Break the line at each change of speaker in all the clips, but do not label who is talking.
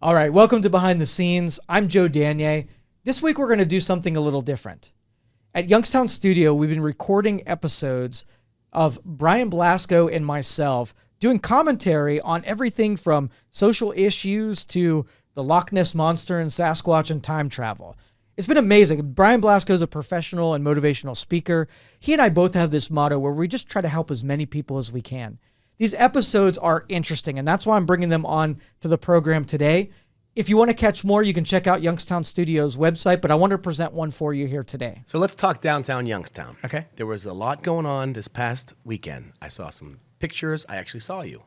All right, welcome to Behind the Scenes. I'm Joe Danyi. This week we're going to do something a little different. At Youngstown Studio, we've been recording episodes of Brian Blasko and myself doing commentary on everything from social issues to the Loch Ness Monster and Sasquatch and time travel. It's been amazing. Brian Blasko is a professional and motivational speaker. He and I both have this motto where we just try to help as many people as we can. These episodes are interesting, and that's why I'm bringing them on to the program today. If you want to catch more, you can check out Youngstown Studio's website, but I want to present one for you here today.
So let's talk downtown Youngstown.
Okay.
There was a lot going on this past weekend. I saw some pictures. I actually saw you.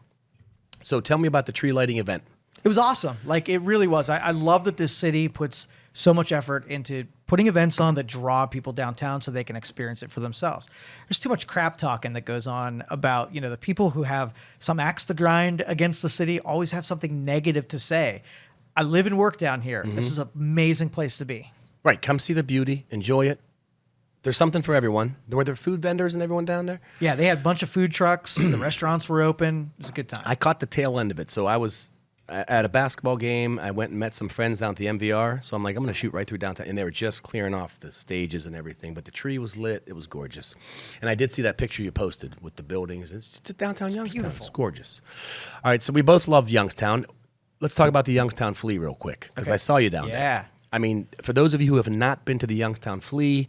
So tell me about the tree lighting event.
It was awesome. Like, it really was. I love that this city puts so much effort into putting events on that draw people downtown so they can experience it for themselves. There's too much crap talking that goes on about, the people who have some axe to grind against the city always have something negative to say. I live and work down here. Mm-hmm. This is an amazing place to be.
Right. Come see the beauty. Enjoy it. There's something for everyone. Were there food vendors and everyone down there?
Yeah, they had a bunch of food trucks. The restaurants were open. It was a good time.
I caught the tail end of it. So I was at a basketball game. I went and met some friends down at the MVR. So I'm like, I'm going to shoot right through downtown. And they were just clearing off the stages and everything. But the tree was lit. It was gorgeous. And I did see that picture you posted with the buildings. It's downtown Youngstown.
Beautiful.
It's gorgeous. All right, so we both love Youngstown. Let's talk about the Youngstown Flea real quick, because I saw you down there. I mean, for those of you who have not been to the Youngstown Flea,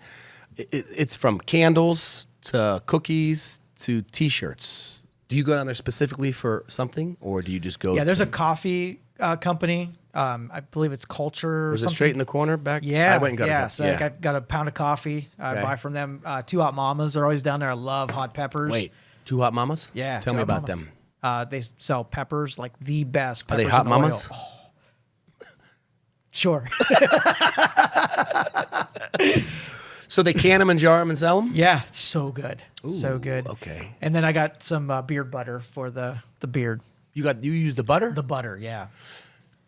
it's from candles to cookies to T-shirts. Do you go down there specifically for something, or do you just go?
Yeah, there's a coffee company. I believe it's Culture.
Was
or
it straight in the corner back?
Yeah,
I went and got a cup.
So I got a pound of coffee. I buy from them. Two Hot Mamas are always down there. I love hot peppers.
Wait, Two Hot Mamas?
Yeah.
Tell me about them.
They sell peppers, like the best peppers.
Are they hot
in
mamas?
Oil. Oh. Sure.
So they can them and jar them and sell them?
Yeah, so good.
Ooh,
so good.
Okay.
And then I got some beard butter for the beard.
You use the butter?
The butter, yeah.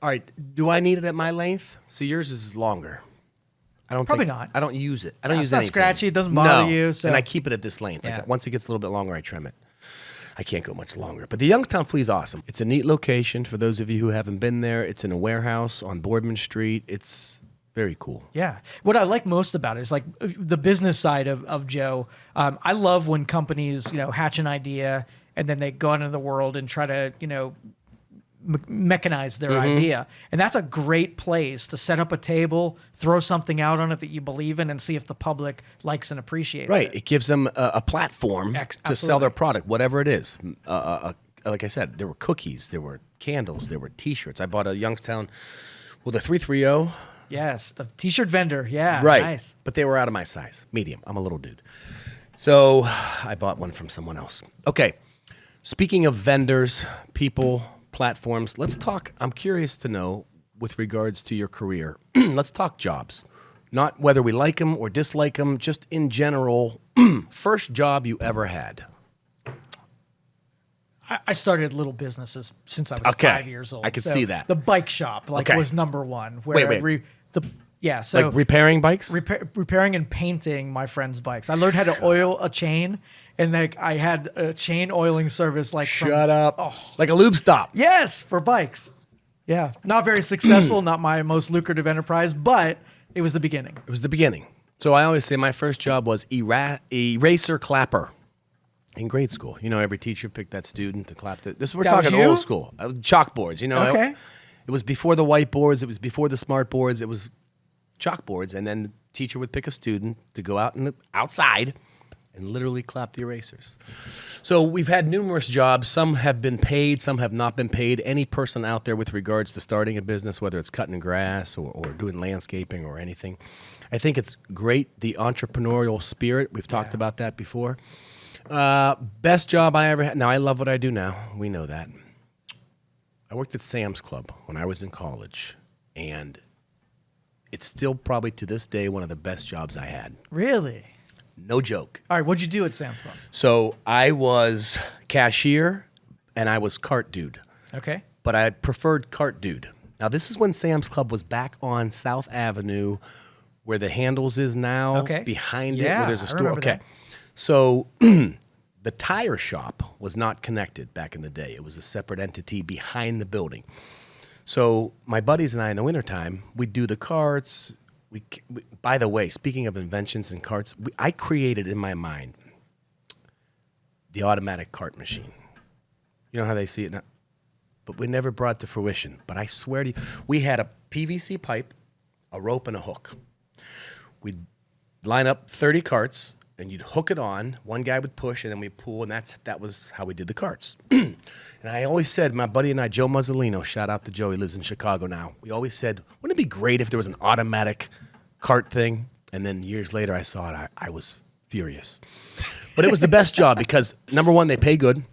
All right. Do I need it at my length? See, yours is longer.
Probably not.
I don't use it. I don't use
it's not
anything.
scratchy. It doesn't bother you. So.
And I keep it at this length.
Yeah.
Like once it gets a little bit longer, I trim it. I can't go much longer. But the Youngstown Flea is awesome. It's a neat location for those of you who haven't been there. It's in a warehouse on Boardman Street. It's very cool.
Yeah. What I like most about it is like the business side of Joe. I love when companies, hatch an idea and then they go out into the world and try to, mechanize their idea. And that's a great place to set up a table, throw something out on it that you believe in, and see if the public likes and appreciates it.
Right. It gives them a platform to sell their product, whatever it is. Like I said, there were cookies, there were candles, there were T-shirts. I bought a Youngstown with a 330.
Yes, the T-shirt vendor. Yeah,
right.
Nice.
But they were out of my size, medium. I'm a little dude. So I bought one from someone else. Okay. Speaking of vendors, people, platforms, let's talk. I'm curious to know, with regards to your career, let's talk jobs. Not whether we like them or dislike them, just in general, first job you ever had.
I started little businesses since I was 5 years old.
I could see that.
The bike shop was number one. Where
Wait.
So
like repairing bikes?
Repairing and painting my friends' bikes. I learned how to oil a chain, and I had a chain oiling service.
Shut up. Like a lube stop.
Yes, for bikes. Yeah, not very successful, not my most lucrative enterprise, but it was the beginning.
It was the beginning. So I always say my first job was eraser clapper. In grade school, every teacher picked that student to clap. We're talking old school. Chalkboards,
Okay.
It was before the whiteboards. It was before the smart boards. It was chalkboards. And then the teacher would pick a student to go outside and literally clap the erasers. So we've had numerous jobs. Some have been paid. Some have not been paid. Any person out there with regards to starting a business, whether it's cutting grass or doing landscaping or anything, I think it's great, the entrepreneurial spirit. We've talked about that before. Best job I ever had. Now, I love what I do now. We know that. I worked at Sam's Club when I was in college, and it's still probably to this day one of the best jobs I had.
Really?
No joke.
All right, what'd you do at Sam's Club?
So I was cashier, and I was cart dude.
Okay.
But I preferred cart dude. Now, this is when Sam's Club was back on South Avenue, where the Handles is now.
Okay.
Behind it, where there's a
I
store.
remember
Okay.
that.
So the tire shop was not connected back in the day. It was a separate entity behind the building. So my buddies and I in the wintertime, we'd do the carts. By the way, speaking of inventions and carts, I created in my mind the automatic cart machine. You know how they see it now? But we never brought it to fruition. But I swear to you, we had a PVC pipe, a rope, and a hook. We'd line up 30 carts, and you'd hook it on. One guy would push, and then we'd pull, and that was how we did the carts. And I always said, my buddy and I, Joe Muzzolino, shout out to Joe, he lives in Chicago now. We always said, wouldn't it be great if there was an automatic cart thing? And then years later, I saw it. I was furious. But it was the best job because, number one, they pay good.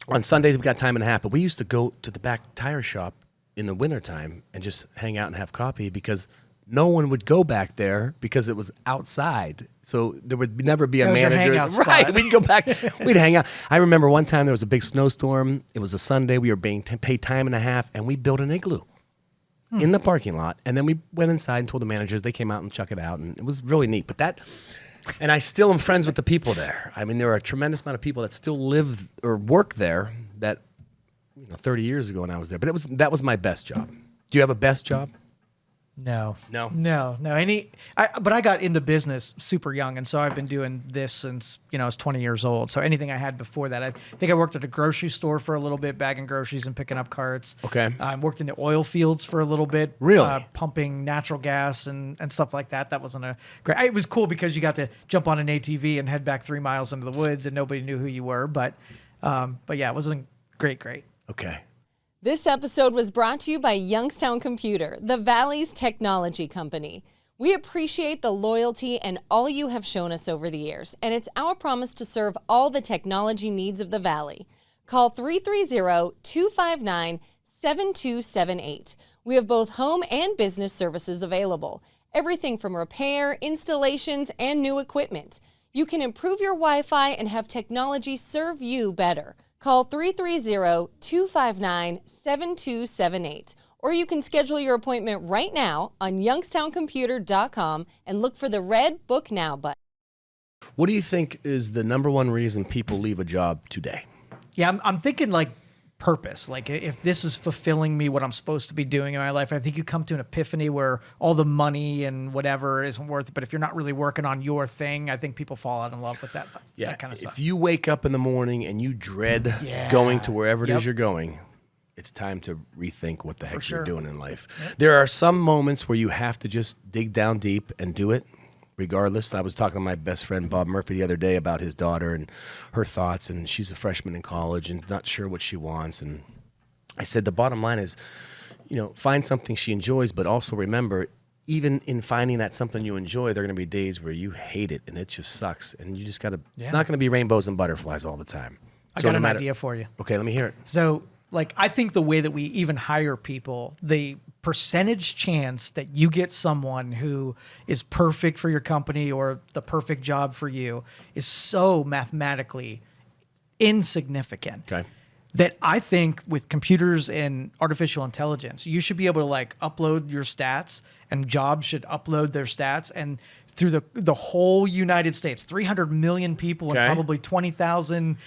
On Sundays, we got time and a half, but we used to go to the back tire shop in the wintertime and just hang out and have coffee because no one would go back there because it was outside. So there would never be a manager. Right, we'd go back, we'd hang out. I remember one time there was a big snowstorm. It was a Sunday. We were being paid time and a half, and we built an igloo in the parking lot. And then we went inside and told the managers. They came out and chuck it out, and it was really neat. But that... And I still am friends with the people there. I mean, there are a tremendous amount of people that still live or work there that, 30 years ago when I was there. But that was my best job. Do you have a best job?
No.
No?
But I got into business super young, and so I've been doing this since, I was 20 years old. So anything I had before that, I think I worked at a grocery store for a little bit, bagging groceries and picking up carts.
Okay.
I worked in the oil fields for a little bit.
Really?
Pumping natural gas and stuff like that. That wasn't great. It was cool because you got to jump on an ATV and head back 3 miles into the woods, and nobody knew who you were. But yeah, it wasn't great.
Okay.
This episode was brought to you by Youngstown Computer, the Valley's technology company. We appreciate the loyalty and all you have shown us over the years, and it's our promise to serve all the technology needs of the Valley. Call 330-259-7278. We have both home and business services available. Everything from repair, installations, and new equipment. You can improve your Wi-Fi and have technology serve you better. Call 330-259-7278, or you can schedule your appointment right now on youngstowncomputer.com and look for the red Book Now button.
What do you think is the number one reason people leave a job today?
Yeah, I'm thinking like purpose. Like if this is fulfilling me what I'm supposed to be doing in my life, I think you come to an epiphany where all the money and whatever isn't worth it. But if you're not really working on your thing, I think people fall out in love with that kind of stuff.
If you wake up in the morning and you dread going to wherever it is you're going, it's time to rethink what the heck you're doing in life. Yep. There are some moments where you have to just dig down deep and do it. Regardless, I was talking to my best friend Bob Murphy the other day about his daughter and her thoughts, and she's a freshman in college and not sure what she wants. And I said the bottom line is, find something she enjoys, but also remember, even in finding that something you enjoy, there are going to be days where you hate it and it just sucks, and you just got to. It's not going to be rainbows and butterflies all the time.
I got an idea for you.
Okay, let me hear it.
So, I think the way that we even hire people, the percentage chance that you get someone who is perfect for your company or the perfect job for you is so mathematically insignificant.
Okay.
That I think with computers and artificial intelligence, you should be able to upload your stats, and jobs should upload their stats, and through the whole United States, 300 million people and probably 20,000,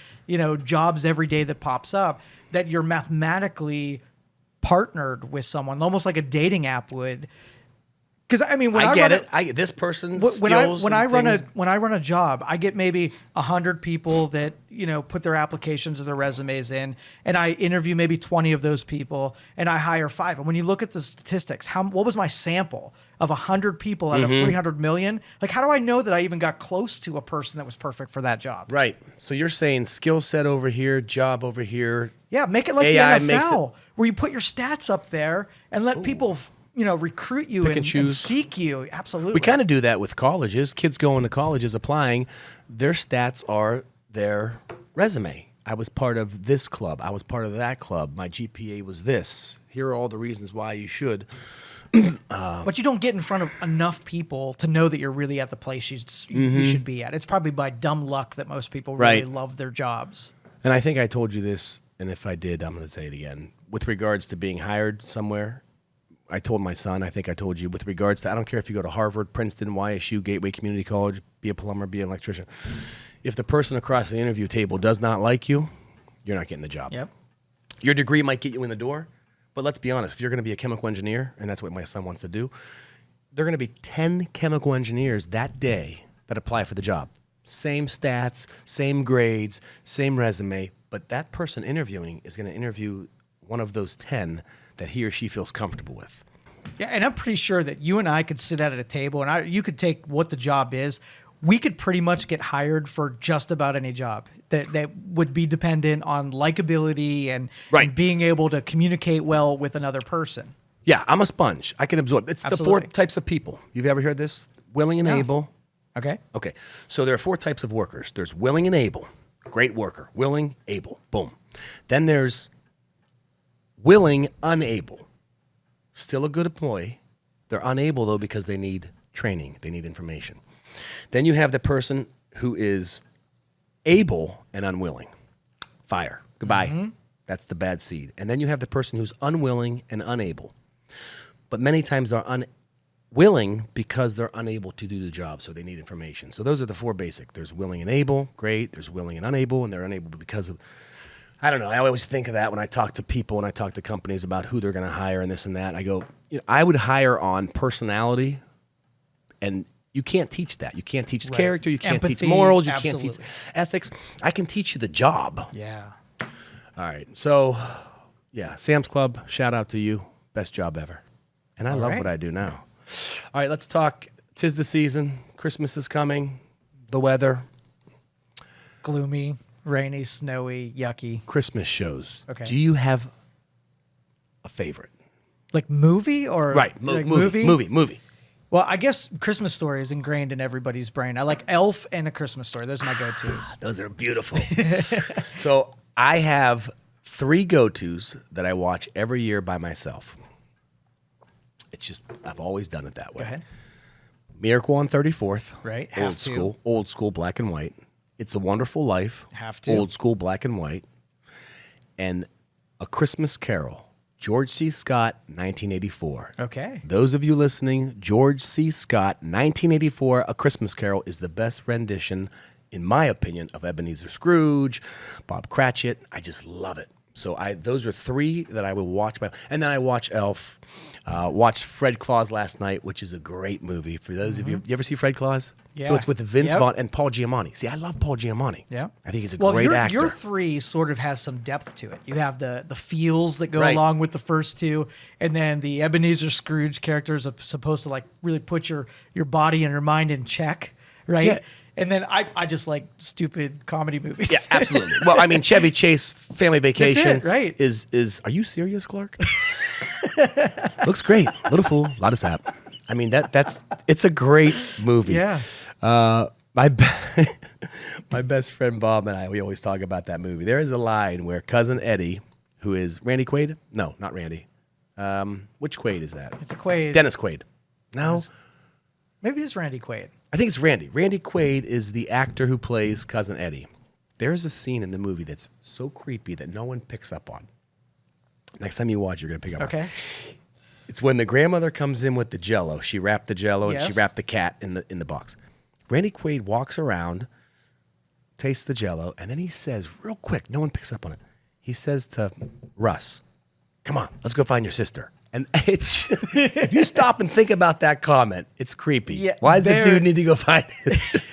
jobs every day that pops up, that you're mathematically partnered with someone, almost like a dating app would. Because when I
get it. This person's skills.
When I run a job, I get maybe 100 people that put their applications or their resumes in, and I interview maybe 20 of those people, and I hire 5. And when you look at the statistics, what was my sample of 100 people out of 300 million? How do I know that I even got close to a person that was perfect for that job?
Right. So you're saying skill set over here, job over here.
Yeah, make it like AI the NFL, where you put your stats up there and let people recruit you and seek you. Absolutely.
We kind of do that with colleges. Kids going to colleges applying, their stats are their resume. I was part of this club. I was part of that club. My GPA was this. Here are all the reasons why you should.
But you don't get in front of enough people to know that you're really at the place you should be at. It's probably by dumb luck that most people really love their jobs.
And I think I told you this, and if I did, I'm going to say it again. With regards to being hired somewhere, I told my son, I think I told you, with regards to, I don't care if you go to Harvard, Princeton, YSU, Gateway Community College, be a plumber, be an electrician. If the person across the interview table does not like you, you're not getting the job.
Yep.
Your degree might get you in the door, But let's be honest, if you're going to be a chemical engineer, and that's what my son wants to do, there are going to be 10 chemical engineers that day that apply for the job. Same stats, same grades, same resume, but that person interviewing is going to interview one of those 10 that he or she feels comfortable with.
Yeah, and I'm pretty sure that you and I could sit at a table and you could take what the job is. We could pretty much get hired for just about any job that would be dependent on likability and being able to communicate well with another person.
Yeah, I'm a sponge. I can absorb. It's
Absolutely.
the 4 types of people. You've ever heard this? Willing and able.
Okay.
Okay. So there are 4 types of workers. There's willing and able. Great worker. Willing, able. Boom. Then there's willing, unable. Still a good employee. They're unable, though, because they need training. They need information. Then you have the person who is able and unwilling. Fire. Goodbye. Mm-hmm. That's the bad seed. And then you have the person who's unwilling and unable. But many times they're unwilling because they're unable to do the job, so they need information. So those are the 4 basic. There's willing and able. Great. There's willing and unable, and they're unable because of, I don't know. I always think of that when I talk to people and I talk to companies about who they're going to hire and this and that. I go, I would hire on personality, and you can't teach that. You can't teach character. You can't
Empathy,
teach morals. You
absolutely.
can't teach ethics. I can teach you the job.
Yeah.
All right. So, yeah, Sam's Club, shout out to you. Best job ever. And I love what I do now. All right, let's talk. 'Tis the season. Christmas is coming. The weather.
Gloomy, rainy, snowy, yucky.
Christmas shows.
Okay.
Do you have a favorite?
Like movie or
Right.
like
Movie.
Well, I guess Christmas Story is ingrained in everybody's brain. I like Elf and A Christmas Story. Those are my go-tos.
Those are beautiful. So I have 3 go-tos that I watch every year by myself. It's just, I've always done it that way.
Go ahead.
Miracle on 34th.
Right.
Old school, black and white. It's a Wonderful Life.
Have to.
Old school, black and white. And A Christmas Carol. George C. Scott, 1984.
Okay.
Those of you listening, George C. Scott, 1984, A Christmas Carol is the best rendition, in my opinion, of Ebenezer Scrooge, Bob Cratchit. I just love it. So those are 3 that I will watch. And then I watch Elf. Watched Fred Claus last night, which is a great movie. For those of you ever see Fred Claus?
Yeah.
So it's with Vince Vaughn and Paul Giamatti. See, I love Paul Giamatti.
Yeah.
I think he's a great actor.
Your 3 sort of has some depth to it. You have the feels that go
Right.
along with the first 2, and then the Ebenezer Scrooge character is supposed to like really put your body and your mind in check, right?
Yeah.
And then I just like stupid comedy movies.
Yeah, absolutely. Well, I mean, Chevy Chase, Family Vacation,
That's it, right.
is. Are you serious, Clark? Looks great. Little fool, a lot of sap. I mean, it's a great movie.
Yeah.
My best friend Bob and we always talk about that movie. There is a line where Cousin Eddie, who is Randy Quaid? No, not Randy. Which Quaid is that?
It's a Quaid.
Dennis Quaid. No,
Maybe it's Randy Quaid.
I think it's Randy. Randy Quaid is the actor who plays Cousin Eddie. There is a scene in the movie that's so creepy that no one picks up on. Next time you watch, you're going to pick up on.
Okay.
It's when the grandmother comes in with the Jell-O. She wrapped the Jell-O and she
Yes.
wrapped the cat in the box. Randy Quaid walks around, tastes the Jell-O, and then he says, real quick, no one picks up on it. He says to Russ, "Come on, let's go find your sister." And it's if you stop and think about that comment, it's creepy.
Yeah,
why does the dude need to go find it?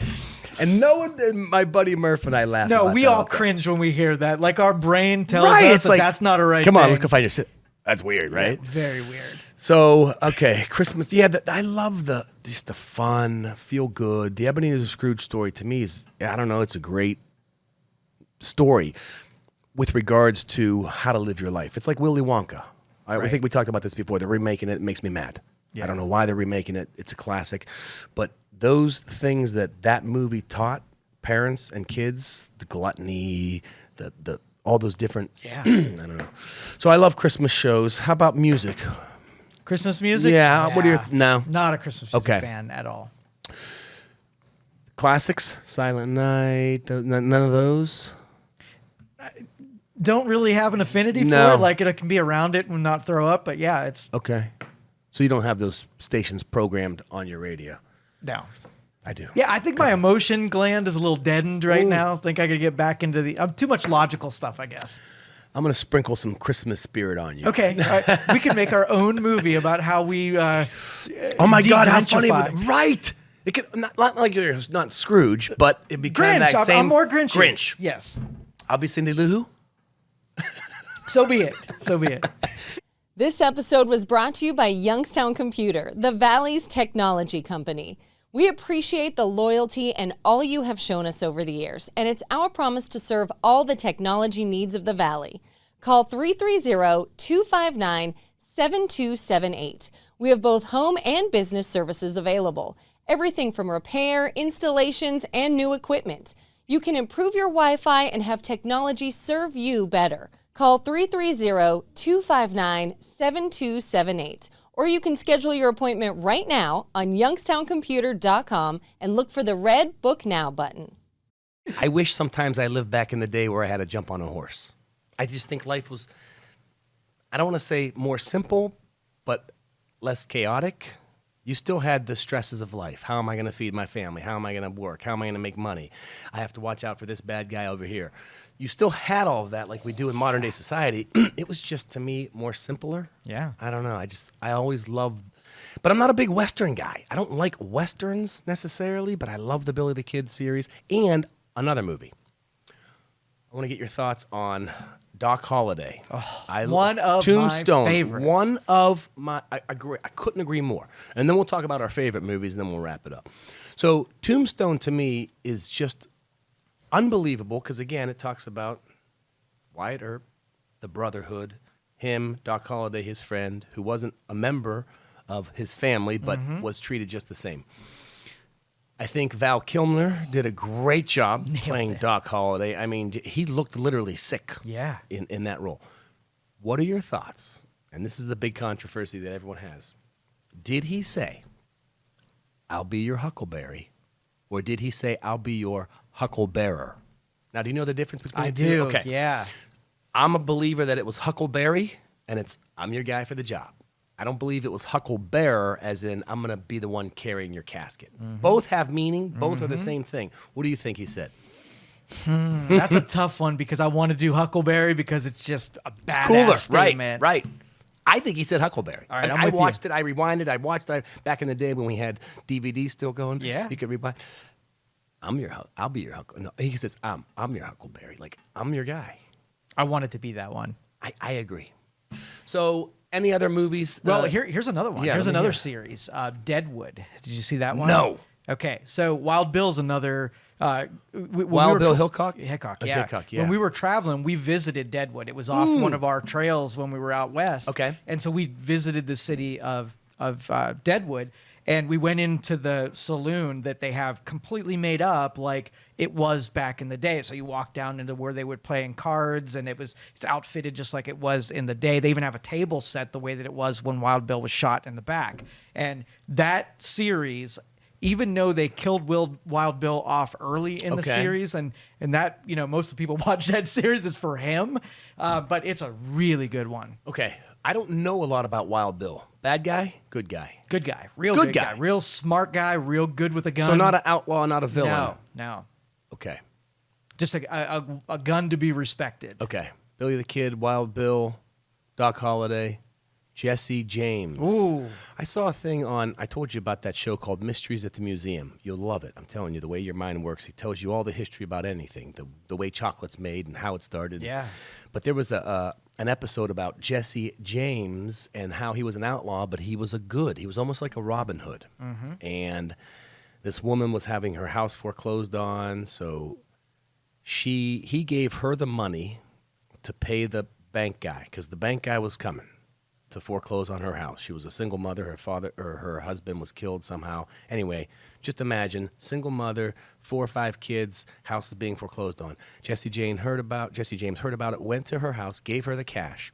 And no one, and my buddy Murph and I laugh.
No,
about
we
that
all
the time.
cringe when we hear that. Like our brain tells
Right,
us
it's
that
like,
that's not a right
Come
thing.
on, let's go find your sister. That's weird, right?
Very weird.
So, okay, Christmas. Yeah, I love just the fun, feel good. The Ebenezer Scrooge story to me is, I don't know, it's a great story with regards to how to live your life. It's like Willy Wonka. I think we talked about this before. They're remaking it. It makes me mad.
Yeah.
I don't know why they're remaking it. It's a classic. But those things that movie taught parents and kids, the gluttony, the all those different,
Yeah.
I don't know. So I love Christmas shows. How about music?
Christmas music?
Yeah, what are your no
Not a Christmas music
Okay.
fan at all.
classics? Silent Night, none of those.
Don't really have an affinity
No.
for it. Like it can be around it and not throw up, but yeah, it's
Okay, so you don't have those stations programmed on your radio.
no.
I do.
Yeah, I think my emotion gland is a little deadened right now. I think I could get back into I'm too much logical stuff, I guess.
I'm going to sprinkle some Christmas spirit on you.
Okay, we can make our own movie about how we.
Oh my God, how funny!
de-Grinchify.
Right. It could not like you're not Scrooge, but it'd be kind of
Grinch.
that same.
I'm more Grinch.
Grinch.
Yes.
I'll be Cindy Lou Who.
So be it. So be it.
This episode was brought to you by Youngstown Computer, the Valley's technology company. We appreciate the loyalty and all you have shown us over the years, and it's our promise to serve all the technology needs of the Valley. Call 330-259-7278. We have both home and business services available. Everything from repair, installations, and new equipment. You can improve your Wi-Fi and have technology serve you better. Call 330-259-7278. Or you can schedule your appointment right now on youngstowncomputer.com and look for the red Book Now button.
I wish sometimes I lived back in the day where I had to jump on a horse. I just think life was, I don't want to say more simple, but less chaotic. You still had the stresses of life. How am I going to feed my family? How am I going to work? How am I going to make money? I have to watch out for this bad guy over here. You still had all of that like we do in modern day society. It was just, to me, more simpler.
Yeah.
I don't know. I always loved, but I'm not a big Western guy. I don't like Westerns necessarily, but I love the Billy the Kid series and another movie. I want to get your thoughts on Doc Holliday.
One of
Tombstone,
my favorites.
One of my, I agree. I couldn't agree more. And then we'll talk about our favorite movies, and then we'll wrap it up. So Tombstone to me is just unbelievable because, again, it talks about Wyatt Earp, the Brotherhood, him, Doc Holliday, his friend, who wasn't a member of his family but was treated just the same. I think Val Kilmer did a great job playing Doc Holliday. I mean, he looked literally sick in that role. What are your thoughts? And this is the big controversy that everyone has. Did he say, "I'll be your huckleberry," or did he say, "I'll be your hucklebearer"? Now, do you know the difference between
I
the two?
do.
Okay.
Yeah.
I'm a believer that it was huckleberry, and it's I'm your guy for the job. I don't believe it was hucklebearer, as in I'm going to be the one carrying your casket. Both have meaning. Both are the same thing. What do you think he said?
That's a tough one because I want to do Huckleberry because it's just a badass
Cooler,
statement.
right? I think he said huckleberry.
All right,
I,
I'm
I
with you.
watched it. I rewinded. I watched it back in the day when we had DVDs still going.
Yeah.
You could rewind. I'll be your huckle. No, he says I'm your huckleberry. Like I'm your guy.
I want it to be that one.
I agree. So any other movies?
Well, here's another one.
yeah,
Here's
let me
another
hear.
series. Deadwood. Did you see that one?
No.
Okay, so Wild Bill's another.
Wild Bill Hickok?
Hickok,
Oh,
yeah.
Hickok, yeah.
When we were traveling, we visited Deadwood. It was off one of our trails when we were out west.
Okay.
And so we visited the city of Deadwood, and we went into the saloon that they have completely made up like it was back in the day. So you walk down into where they would play cards, and it's outfitted just like it was in the day. They even have a table set the way that it was when Wild Bill was shot in the back. And that series, even though they killed Wild Bill off early in the
Okay.
series, and that, most of the people watch that series is for him, but it's a really good one.
Okay. I don't know a lot about Wild Bill. Bad guy, good guy.
Good guy, real
Good
good
guy.
guy, real smart guy, real good with a gun.
So not an outlaw, not a villain.
No,
Okay.
just a gun to be respected.
Okay. Billy the Kid, Wild Bill, Doc Holliday, Jesse James.
Ooh.
I saw a thing I told you about that show called Mysteries at the Museum. You'll love it. I'm telling you, the way your mind works, it tells you all the history about anything, the way chocolate's made and how it started.
Yeah.
But there was an episode about Jesse James and how he was an outlaw, but he was he was almost like a Robin Hood. And this woman was having her house foreclosed on, so he gave her the money to pay the bank guy, because the bank guy was coming to foreclose on her house. She was a single mother. Her father or her husband was killed somehow. Anyway, just imagine, single mother, 4 or 5 kids, house is being foreclosed on. Jesse James heard about it, went to her house, gave her the cash.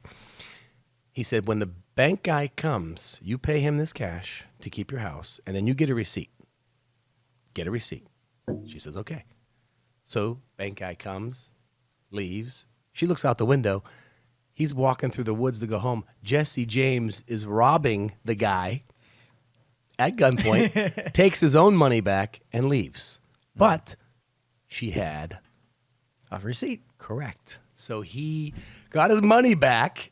He said, when the bank guy comes, you pay him this cash to keep your house, and then you get a receipt. Get a receipt. She says, okay. So bank guy comes, leaves. She looks out the window. He's walking through the woods to go home. Jesse James is robbing the guy at gunpoint, takes his own money back, and leaves. But she had
A receipt.
correct. So he got his money back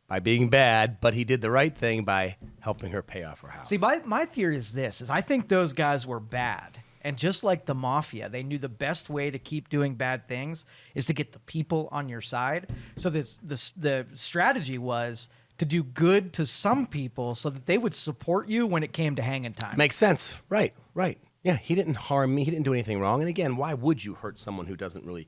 by being bad, but he did the right thing by helping her pay off her house.
See, my theory is this: is I think those guys were bad, and just like the mafia, they knew the best way to keep doing bad things is to get the people on your side. So the strategy was to do good to some people so that they would support you when it came to hanging time.
Makes sense. Right. Yeah, he didn't harm me. He didn't do anything wrong. And again, why would you hurt someone who doesn't really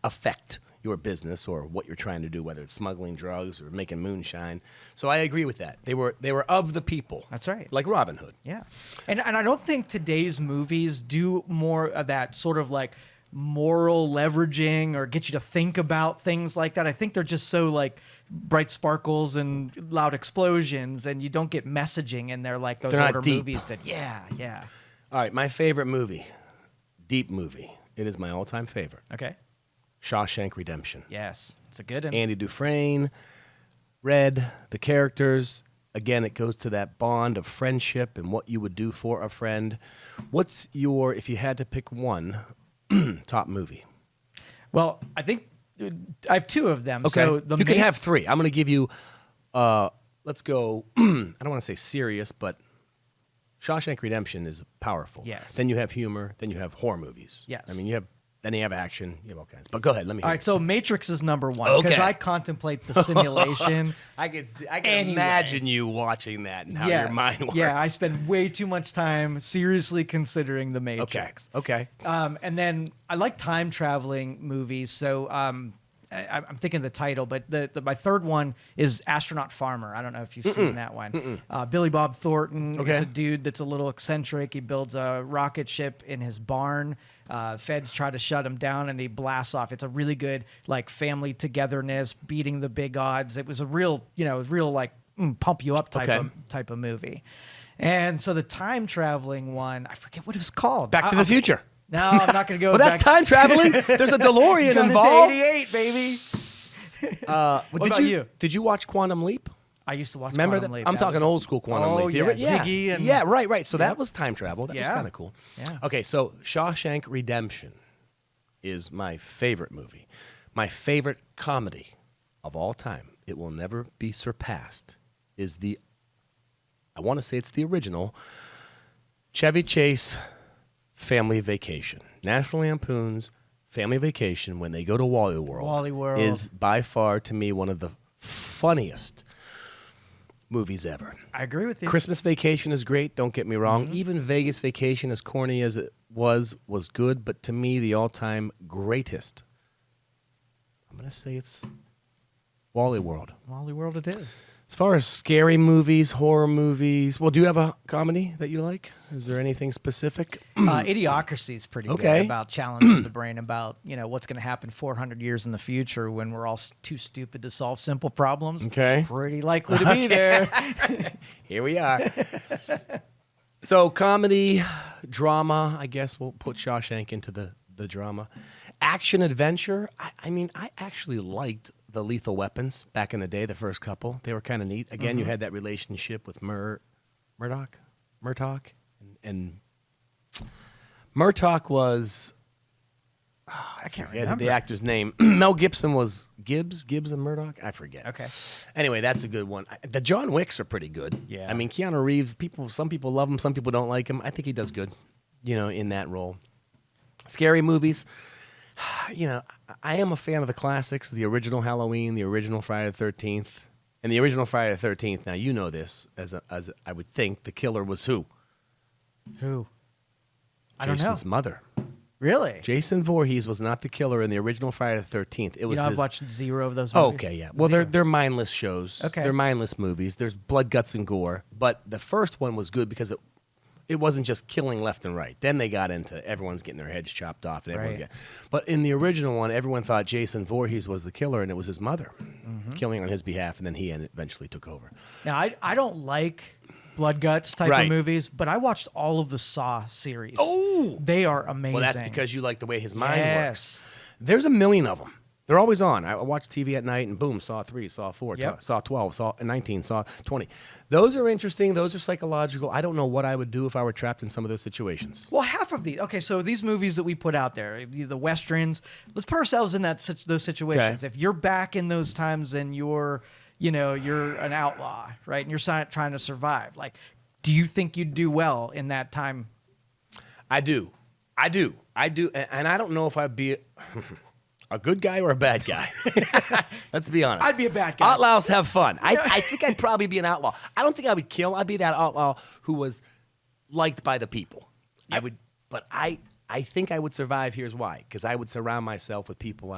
affect your business or what you're trying to do, whether it's smuggling drugs or making moonshine? So I agree with that. They were of the people.
That's right.
Like Robin Hood.
Yeah. And I don't think today's movies do more of that sort of like moral leveraging or get you to think about things like that. I think they're just so like bright sparkles and loud explosions, and you don't get messaging in there like those
They're not
older
deep.
movies did. Yeah.
All right, my favorite movie, deep movie. It is my all-time favorite.
Okay.
Shawshank Redemption.
Yes. It's a good one.
Andy Dufresne, Red, the characters. Again, it goes to that bond of friendship and what you would do for a friend. What's your, if you had to pick one, top movie?
Well, I think I have two of them.
Okay.
So
You can have three. I'm going to give you, let's go, I don't want to say serious, but Shawshank Redemption is powerful.
Yes.
Then you have humor. Then you have horror movies.
Yes.
I mean, then you have action. You have all kinds. But go ahead. Let me hear
All
it.
right, so Matrix is number one because
Okay.
I contemplate the simulation.
I can
Anyway.
imagine you watching that and how your mind works.
Yeah, I spend way too much time seriously considering the Matrix.
Okay.
And then I like time traveling movies, so I'm thinking the title, but my third one is Astronaut Farmer. I don't know if you've seen that one. Billy Bob Thornton.
Okay.
It's a dude that's a little eccentric. He builds a rocket ship in his barn. Feds try to shut him down, and he blasts off. It's a really good like family togetherness, beating the big odds. It was a real like pump you up type of movie. And so the time traveling one, I forget what it was called.
Back to the Future.
No, I'm not going to go.
Well, that's time traveling. There's a DeLorean
Got
involved.
Into 88, baby.
What
about you?
Did you watch Quantum Leap?
I used to watch.
Remember
Quantum
that?
Leap.
I'm
That
talking
was-
old school Quantum
Oh,
Leap.
yeah,
Yeah,
Ziggy and-
yeah, right. So that was time travel. That was
Yeah.
kind of cool.
Yeah.
Okay, so Shawshank Redemption is my favorite movie. My favorite comedy of all time. It will never be surpassed. I want to say it's the original Chevy Chase Family Vacation. National Lampoon's Family Vacation when they go to Wally World.
Wally World.
Is by far to me one of the funniest movies ever.
I agree with you.
Christmas Vacation is great, don't get me wrong. Even Vegas Vacation, as corny as it was good, but to me, the all-time greatest, I'm going to say it's Wally World.
Wally World it is.
As far as scary movies, horror movies, well, do you have a comedy that you like? Is there anything specific?
Idiocracy is pretty
Okay.
good about challenging the brain about what's going to happen 400 years in the future when we're all too stupid to solve simple problems.
Okay.
Pretty likely to be there.
Here we are. So comedy, drama, I guess we'll put Shawshank into the drama. Action adventure, I mean, I actually liked the Lethal Weapons back in the day, the first couple. They were kind of neat. Again, you had that relationship with Murdoch, and Murdoch was,
I can't
yeah,
remember.
the actor's name. Mel Gibson was Gibbs and Murdoch? I forget.
Okay.
Anyway, that's a good one. The John Wicks are pretty good.
Yeah.
I mean, Keanu Reeves, some people love him, some people don't like him. I think he does good, in that role. Scary movies. I am a fan of the classics, the original Halloween, the original Friday the 13th. And the original Friday the 13th, now you know this, as I would think, the killer was who?
Who? I don't know.
Jason's mother.
Really?
Jason Voorhees was not the killer in the original Friday the 13th. It was
I've
his...
watched zero of those movies.
Okay, yeah. Well,
Zero.
they're mindless shows.
Okay.
They're mindless movies. There's blood, guts, and gore. But the first one was good because it wasn't just killing left and right. Then they got into everyone's getting their heads chopped off. And everyone's
Right.
But in the original one, everyone thought Jason Voorhees was the killer, and it was his mother killing on his behalf, and then he eventually took over.
Now, I don't like blood guts type
Right.
of movies, but I watched all of the Saw series.
Oh!
They are amazing.
Well, that's because you like the way his mind
Yes.
works. There's a million of them. They're always on. I watch TV at night and boom, Saw 3, Saw 4,
Yep.
Saw 12, Saw 19, Saw 20. Those are interesting. Those are psychological. I don't know what I would do if I were trapped in some of those situations.
Well, half of these. Okay, so these movies that we put out there, the westerns. Let's put ourselves in those situations.
Okay.
If you're back in those times and you're an outlaw, right, and you're trying to survive, like, do you think you'd do well in that time?
I do. And I don't know if I'd be a good guy or a bad guy. Let's be honest.
I'd be a bad guy.
Outlaws have fun. I think I'd probably be an outlaw. I don't think I would kill. I'd be that outlaw who was liked by the people.
Yep.
I think I would survive. Here's why. Because I would surround myself with people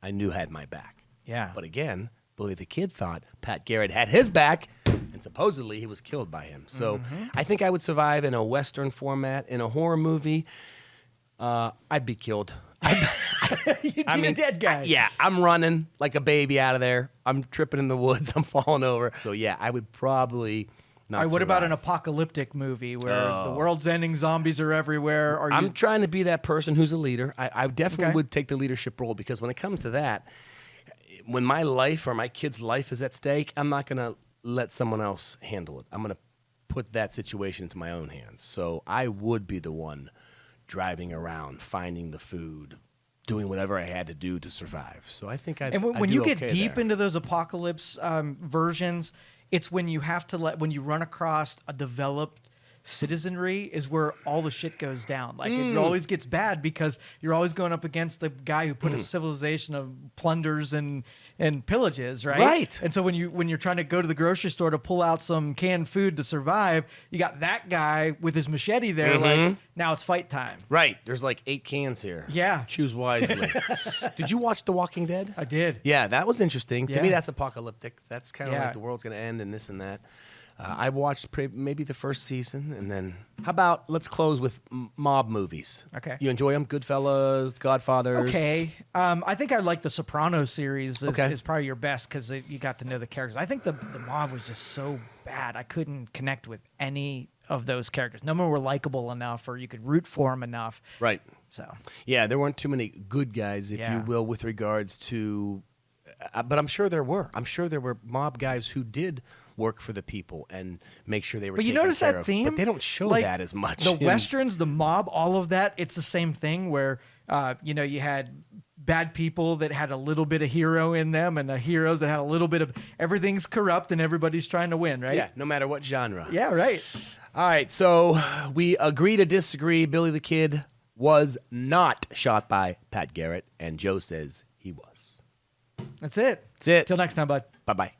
I knew had my back.
Yeah.
But again, Billy the Kid thought Pat Garrett had his back, and supposedly he was killed by him. So I think I would survive in a Western format. In a horror movie, I'd be killed.
You'd be a dead guy.
Yeah, I'm running like a baby out of there. I'm tripping in the woods. I'm falling over. So yeah, I would probably not.
All right, what about an
survive.
apocalyptic movie where the world's ending, zombies are everywhere?
I'm trying to be that person who's a leader. I definitely
Okay.
would take the leadership role because when it comes to that, when my life or my kid's life is at stake, I'm not going to let someone else handle it. I'm going to put that situation into my own hands. So I would be the one driving around, finding the food, doing whatever I had to do to survive. So I think I'd
And when
I'd
you
do
get
okay
deep
there.
into those apocalypse versions, it's when you have to when you run across a developed citizenry is where all the shit goes down. Like it always gets bad because you're always going up against the guy who put a civilization of plunders and pillages, right?
Right.
And so when you're trying to go to the grocery store to pull out some canned food to survive, you got that guy with his machete there. Like now it's fight time.
Right. There's like 8 cans here.
Yeah.
Choose wisely. Did you watch The Walking Dead?
I did.
Yeah, that was interesting. To me,
Yeah.
that's apocalyptic. That's kind of
Yeah.
like the world's going to end and this and that. I watched maybe the first season, and then how about let's close with mob movies?
Okay.
You enjoy them? Goodfellas, Godfathers.
Okay. I think I like the Sopranos series
Okay.
is probably your best because you got to know the characters. I think the mob was just so bad. I couldn't connect with any of those characters. None of them were likable enough or you could root for them enough.
Right.
So,
Yeah, there weren't too many good guys, if you
Yeah.
will, with regards to. But I'm sure there were. I'm sure there were mob guys who did work for the people and make sure they were.
but you
taken
notice
care
that
of.
theme?
But they don't show
Like,
that as much.
The
in-
Westerns, the mob, all of that, it's the same thing where, you had bad people that had a little bit of hero in them and the heroes that had a little bit of everything's corrupt and everybody's trying to win, right?
Yeah, no matter what genre.
Yeah, right.
All right, so we agree to disagree. Billy the Kid was not shot by Pat Garrett, and Joe says he was.
That's it.
That's it.
Till next time, bud.
Bye-bye.